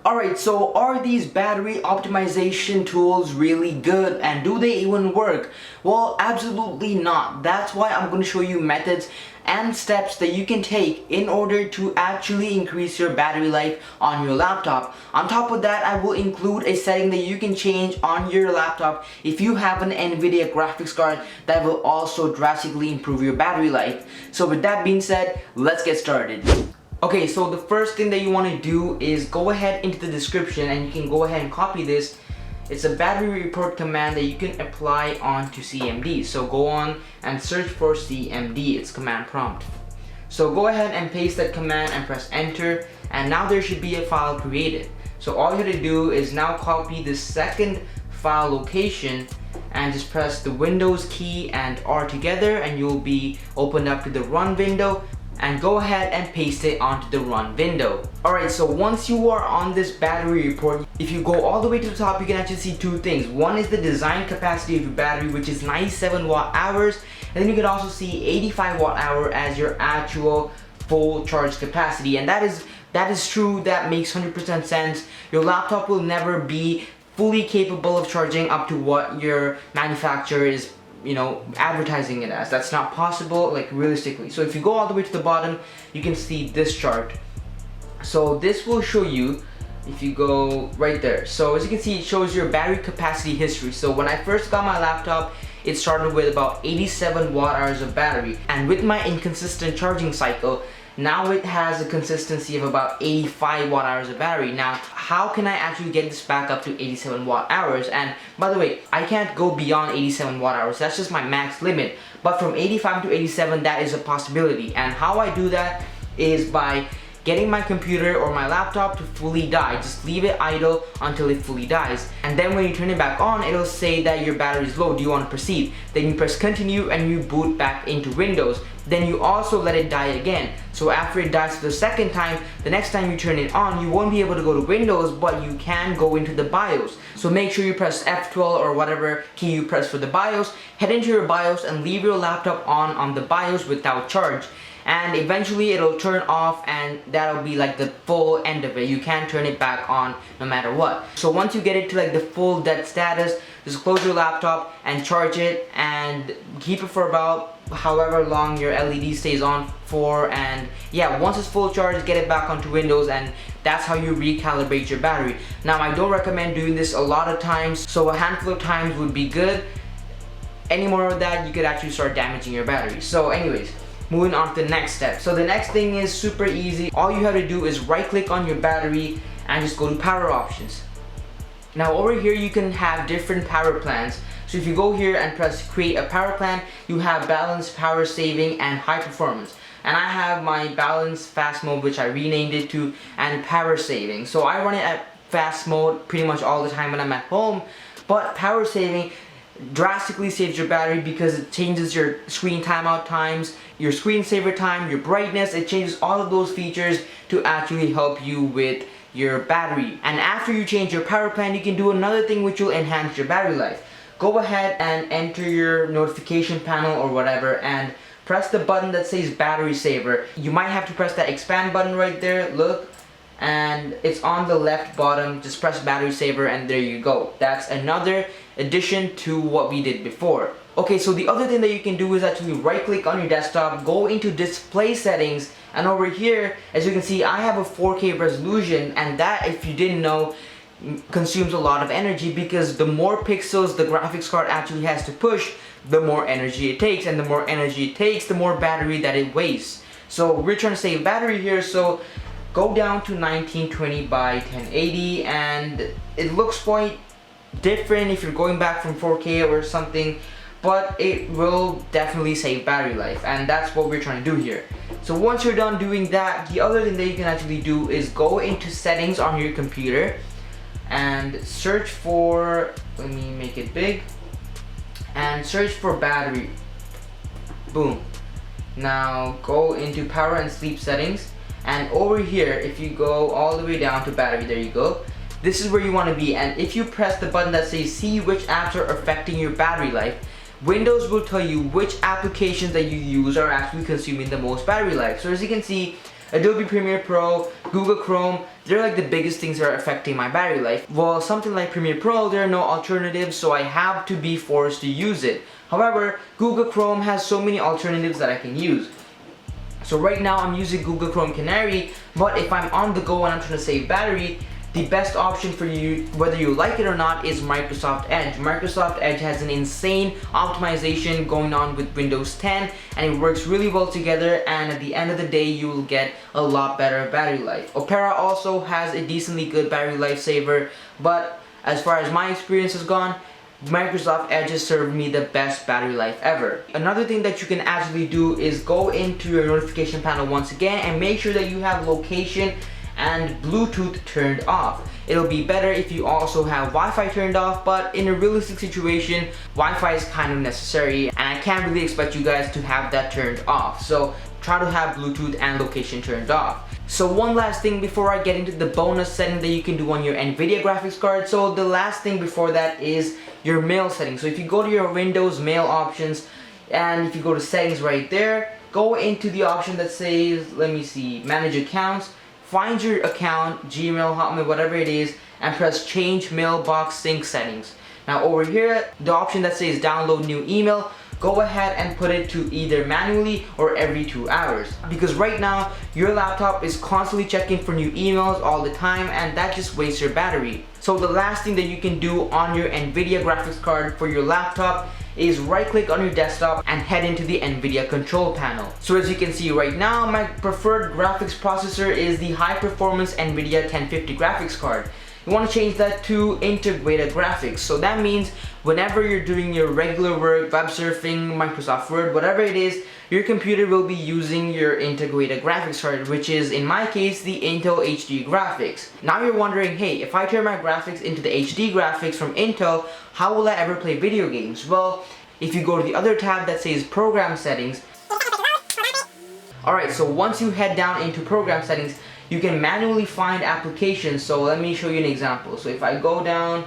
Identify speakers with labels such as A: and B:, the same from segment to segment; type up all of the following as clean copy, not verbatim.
A: Alright, so are these battery optimization tools really good, and do they even work? Well, absolutely not. That's why I'm going to show you methods and steps that you can take in order to actually increase your battery life on your laptop. On top of that, I will include a setting that you can change on your laptop if you have an NVIDIA graphics card that will also drastically improve your battery life. So with that being said, let's get started. Okay, so the first thing that you want to do is go ahead into the description, and you can go ahead and copy this. It's a battery report command that you can apply onto CMD. So go on and search for CMD, it's command prompt. So go ahead and paste that command and press enter, and now there should be a file created. So all you have to do is now copy the second file location and just press the Windows key and R together, and you'll be opened up to the run window, and go ahead and paste it onto the run window. Alright, so once you are on this battery report, if you go all the way to the top, you can actually see two things. One is the design capacity of your battery, which is 97 watt hours, and then you can also see 85 watt hour as your actual full charge capacity. And that is true, that makes 100% sense. Your laptop will never be fully capable of charging up to what your manufacturer is advertising it as. That's not possible, like, realistically. So if you go all the way to the bottom, you can see this chart. So this will show you, if you go right there, so as you can see, it shows your battery capacity history. So when I first got my laptop, it started with about 87 watt hours of battery, and with my inconsistent charging cycle, now it has a consistency of about 85 watt hours of battery. Now, how can I actually get this back up to 87 watt hours? And by the way, I can't go beyond 87 watt hours. That's just my max limit. But from 85 to 87, that is a possibility. And how I do that is by getting my computer or my laptop to fully die. Just leave it idle until it fully dies. And then when you turn it back on, it'll say that your battery is low. Do you want to proceed? Then you press continue and you boot back into Windows. Then you also let it die again. So after it dies for the second time, the next time you turn it on, you won't be able to go to Windows, but you can go into the BIOS. So make sure you press F12 or whatever key you press for the BIOS. Head into your BIOS and leave your laptop on the BIOS without charge. And eventually it'll turn off, and that'll be like the full end of it. You can't turn it back on no matter what. So once you get it to like the full dead status, just close your laptop and charge it, and keep it for about however long your LED stays on for. And yeah, once it's full charge, get it back onto Windows, and that's how you recalibrate your battery. Now, I don't recommend doing this a lot of times, so a handful of times would be good. Any more of that, you could actually start damaging your battery. So anyways, moving on to the next step. So the next thing is super easy. All you have to do is right click on your battery and just go to power options. Now over here you can have different power plans. So if you go here and press create a power plan, you have balance, power saving, and high performance. And I have my balance fast mode, which I renamed it to, and power saving. So I run it at fast mode pretty much all the time when I'm at home, but power saving drastically saves your battery because it changes your screen timeout times, your screensaver time, your brightness. It changes all of those features to actually help you with your battery. And after you change your power plan, you can do another thing which will enhance your battery life. Go ahead and enter your notification panel or whatever, and press the button that says battery saver. You might have to press that expand button right there, look, and it's on the left bottom. Just press battery saver and there you go. That's another addition to what we did before. Okay, so the other thing that you can do is actually right click on your desktop, go into display settings, and over here, as you can see, I have a 4K resolution, and that, if you didn't know, consumes a lot of energy, because the more pixels the graphics card actually has to push, the more energy it takes, and the more energy it takes, the more battery that it wastes. So we're trying to save battery here, so go down to 1920 by 1080, and it looks quite different if you're going back from 4K or something, but it will definitely save battery life, and that's what we're trying to do here. So once you're done doing that, the other thing that you can actually do is go into settings on your computer and search for, let me make it big, and search for battery. Boom. Now go into power and sleep settings, and over here, if you go all the way down to battery, there you go. This is where you want to be, and if you press the button that says see which apps are affecting your battery life, Windows will tell you which applications that you use are actually consuming the most battery life. So as you can see, Adobe Premiere Pro, Google Chrome, they're like the biggest things that are affecting my battery life. Well, something like Premiere Pro, there are no alternatives, so I have to be forced to use it. However, Google Chrome has so many alternatives that I can use. So right now I'm using Google Chrome Canary, but if I'm on the go and I'm trying to save battery, the best option for you, whether you like it or not, is Microsoft Edge. Microsoft Edge has an insane optimization going on with Windows 10, and it works really well together, and at the end of the day you will get a lot better battery life. Opera also has a decently good battery life saver, but as far as my experience has gone, Microsoft Edge has served me the best battery life ever. Another thing that you can actually do is go into your notification panel once again and make sure that you have location and Bluetooth turned off. It'll be better if you also have Wi-Fi turned off, but in a realistic situation, Wi-Fi is kind of necessary and I can't really expect you guys to have that turned off. So try to have Bluetooth and location turned off. So one last thing before I get into the bonus setting that you can do on your NVIDIA graphics card. So the last thing before that is your mail settings. So if you go to your Windows mail options, and if you go to settings right there, go into the option that says, let me see, manage accounts. Find your account, Gmail, Hotmail, whatever it is, and press change mailbox sync settings. Now over here, the option that says download new email, go ahead and put it to either manually or every 2 hours. Because right now, your laptop is constantly checking for new emails all the time, and that just wastes your battery. So the last thing that you can do on your NVIDIA graphics card for your laptop is right click on your desktop and head into the NVIDIA control panel. So as you can see right now, my preferred graphics processor is the high performance NVIDIA 1050 graphics card. You want to change that to integrated graphics. So that means whenever you're doing your regular work, web surfing, Microsoft Word, whatever it is, your computer will be using your integrated graphics card, which is in my case the Intel HD graphics. Now you're wondering, hey, if I turn my graphics into the HD graphics from Intel, how will I ever play video games? Well, if you go to the other tab that says program settings, alright, so once you head down into program settings, you can manually find applications. So let me show you an example. So if I go down,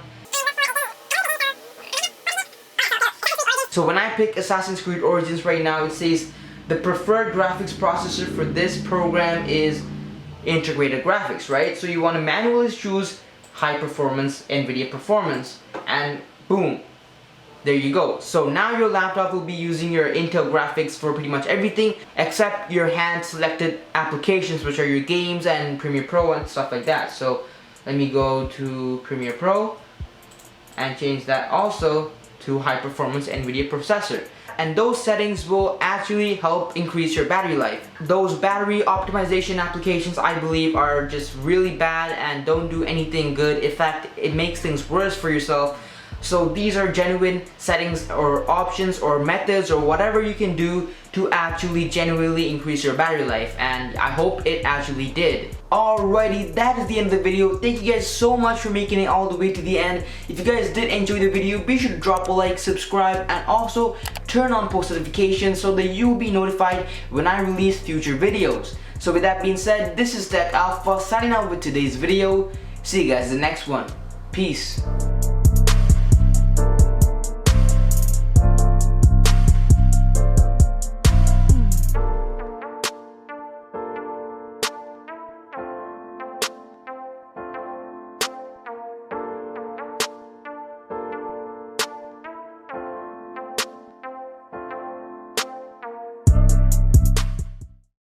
A: so when I pick Assassin's Creed Origins right now, it says the preferred graphics processor for this program is integrated graphics, right? So you want to manually choose high performance NVIDIA performance, and boom, there you go. So now your laptop will be using your Intel graphics for pretty much everything except your hand selected applications, which are your games and Premiere Pro and stuff like that. So let me go to Premiere Pro and change that also to high performance NVIDIA processor. And those settings will actually help increase your battery life. Those battery optimization applications, I believe, are just really bad and don't do anything good. In fact, it makes things worse for yourself. So these are genuine settings or options or methods or whatever you can do to actually genuinely increase your battery life, and I hope it actually did. Alrighty, that is the end of the video. Thank you guys so much for making it all the way to the end. If you guys did enjoy the video, be sure to drop a like, subscribe, and also turn on post notifications so that you'll be notified when I release future videos. So with that being said, this is Tech Alpha signing out with today's video. See you guys in the next one. Peace.